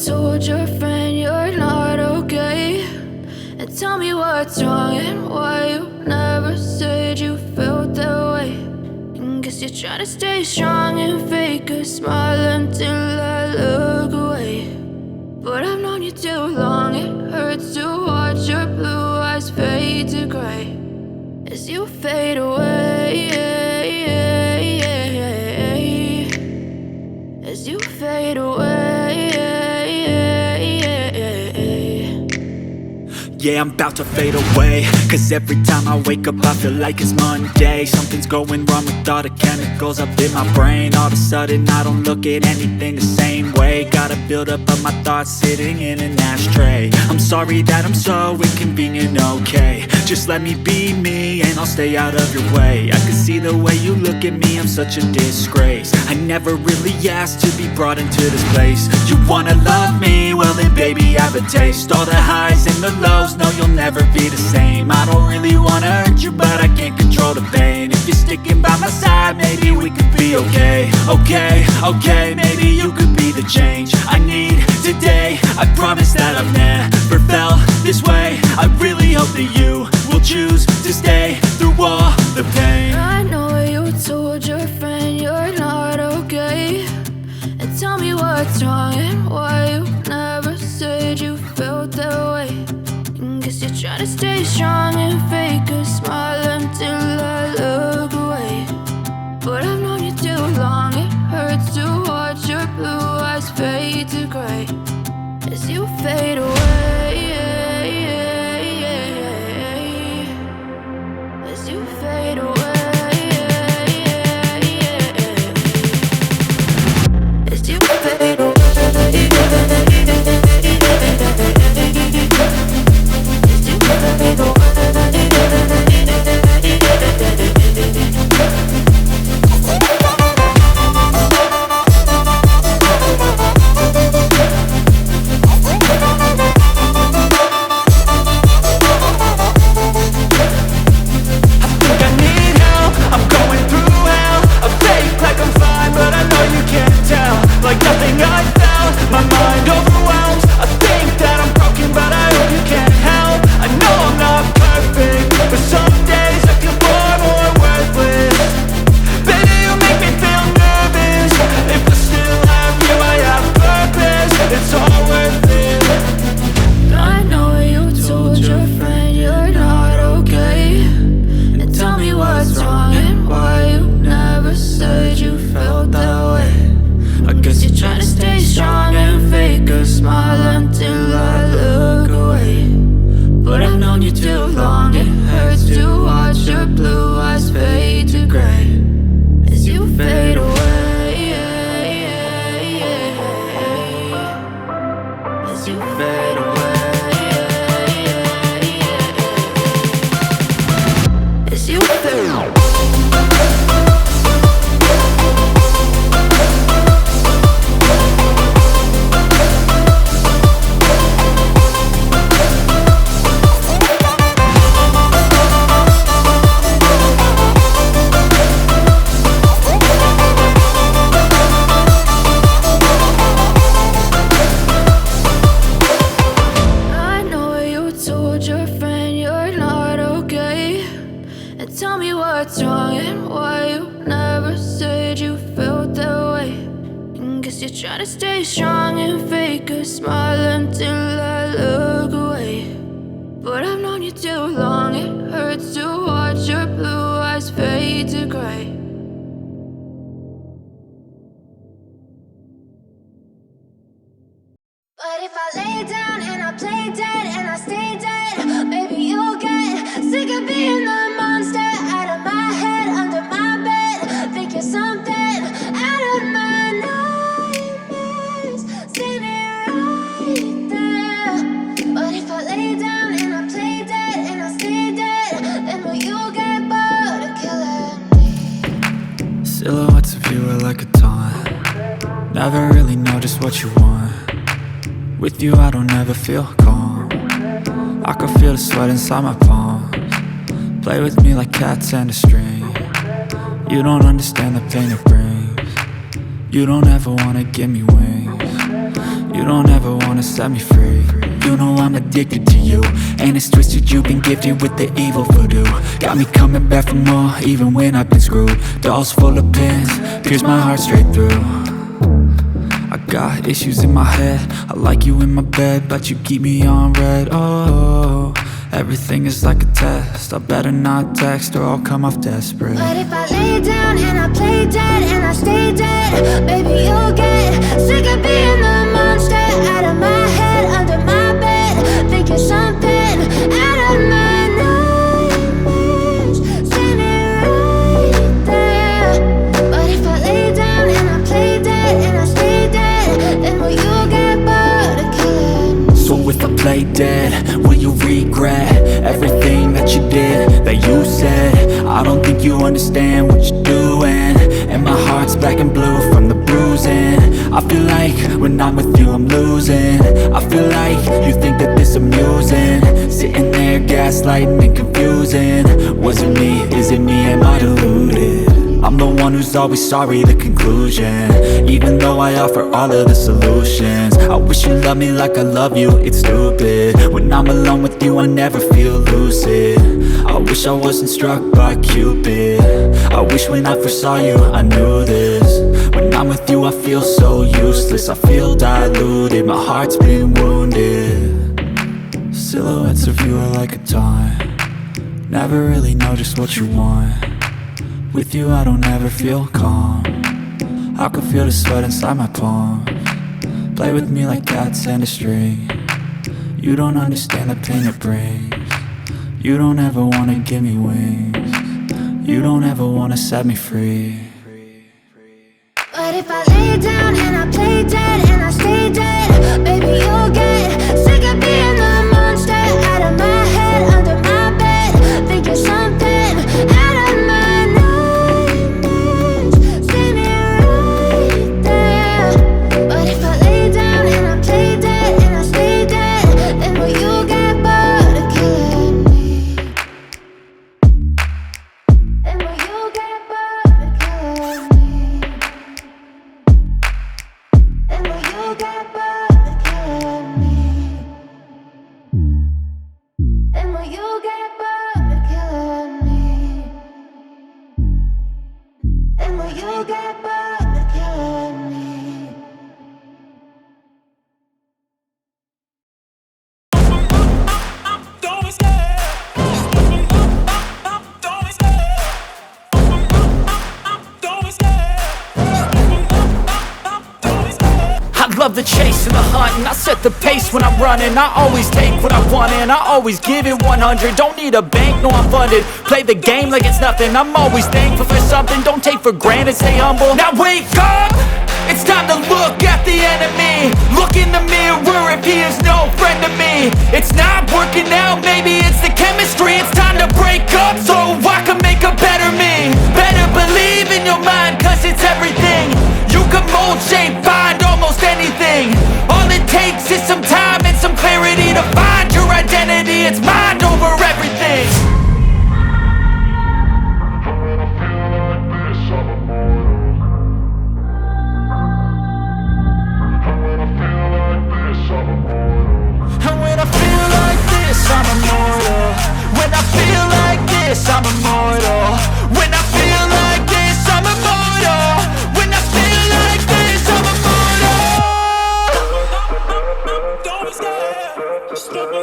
told your friend you're not okay, and tell me what's wrong and why you never said you felt that way. And guess you're trying to stay strong and fake a smile until I look away. But I've known you too long, it hurts to watch your blue eyes fade to gray as you fade away, as you fade away. Yeah, I'm about to fade away, cause every time I wake up I feel like it's Monday. Something's going wrong with all the chemicals up in my brain. All of a sudden I don't look at anything the same way. Gotta build up of my thoughts sitting in an ashtray. I'm sorry that I'm so inconvenient, okay. Just let me be me and I'll stay out of your way. I can see the way you look at me, I'm such a disgrace. I never really asked to be brought into this place. You wanna love me? Well then baby I have a taste. All the highs and the lows, no you'll never be the same. I don't really wanna hurt you but I can't control the pain. If you're sticking by my side maybe we could be okay. Okay, maybe you could be the change I need today. I promise that I've never felt this way. I really hope that you will choose to stay through all the pain. I know you told your friend you're not okay, and tell me what's wrong and why you never said you felt that way. And guess you're trying to stay strong and fake a smile until I look away. But I've known you too long, it hurts to watch your blue eyes fade to gray as you fade away, as you fade away, as you fade away. But if I lay down and I play dead and I stay dead, maybe you'll get sick of being the monster out of my head, under my bed. Think you're something out of my nightmares. See me right there. But if I lay down and I play dead and I stay dead, then will you get bored of killing me? Silhouettes of you are like a taunt. Never really know just what you want. With you I don't ever feel calm. I can feel the sweat inside my palms. Play with me like cats and a string. You don't understand the pain it brings. You don't ever wanna give me wings. You don't ever wanna set me free. You know I'm addicted to you, and it's twisted, you've been gifted with the evil voodoo. Got me coming back for more, even when I've been screwed. Dolls full of pins, pierce my heart straight through. I got issues in my head, I like you in my bed, but you keep me on red. Oh, everything is like a test, I better not text or I'll come off desperate. But if I lay down and I play dead and I stay dead, baby you'll get sick of being the monster out of my head, under my bed, thinking something out of my nightmares, standing right there. But if I lay down and I play dead and I stay dead, then will you get bored of killing me? So if I play dead, will you regret everything that you did, that you said? I don't think you understand what you're doing, and my heart's black and blue from the bruising. I feel like when I'm with you I'm losing. I feel like you think that this amusing, sitting there gaslighting and confusing. Was it me? Is it me? Am I deluded? I'm the one who's always sorry, the conclusion, even though I offer all of the solutions. I wish you loved me like I love you, it's stupid. When I'm alone with you I never feel lucid. I wish I wasn't struck by Cupid. I wish when I first saw you I knew this. When I'm with you I feel so useless, I feel diluted, my heart's been wounded. Silhouettes of you are like a taunt, never really know just what you want. With you I don't ever feel calm, I can feel the sweat inside my palm. Play with me like cats and a string, you don't understand the pain it brings. You don't ever wanna give me wings, you don't ever wanna set me free. But if I lay down and I play dead and I stay dead, baby you'll get sick of being the monster out of my head, under my bed, thinking something out of my nightmares, standing right there. But if I lay down and I play dead and I stay dead, then will you get bored of killing me? Then will you get bored of killing me? Then will you get bored of killing me? Then will you get bored of killing me? Then will you get bored of killing me? I love the chase and the hunt, and I set the pace when I'm running. I always take what I want and I always give it 100. Don't need a bank, no I'm funded. Play the game like it's nothing, I'm always thankful for something. Don't take for granted, stay humble. Now wake up! It's time to look at the enemy. Look in the mirror if he is no friend to me. It's not working out, maybe it's the chemistry. It's time to break up so I can make a better me. Better believe in your mind, cause it's everything. You can mold, shape, find almost anything. All it takes is some time and some clarity to find your identity. It's mind over everything. And when I feel like this, I'm immortal. When I feel like this, I'm immortal. When I feel like this, I'm immortal. When I feel like this, I'm immortal. Don't be scared. Just don't be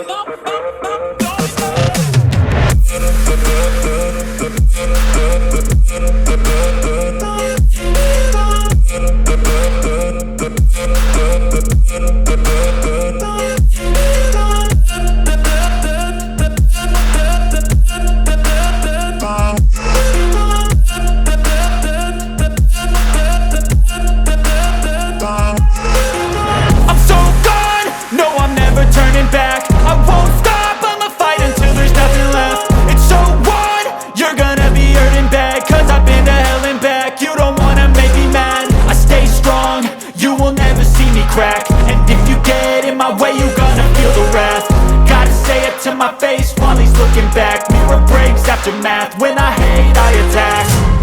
crack. And if you get in my way, you gonna feel the wrath. Gotta say it to my face while he's looking back. Mirror breaks after math. When I hate, I attack.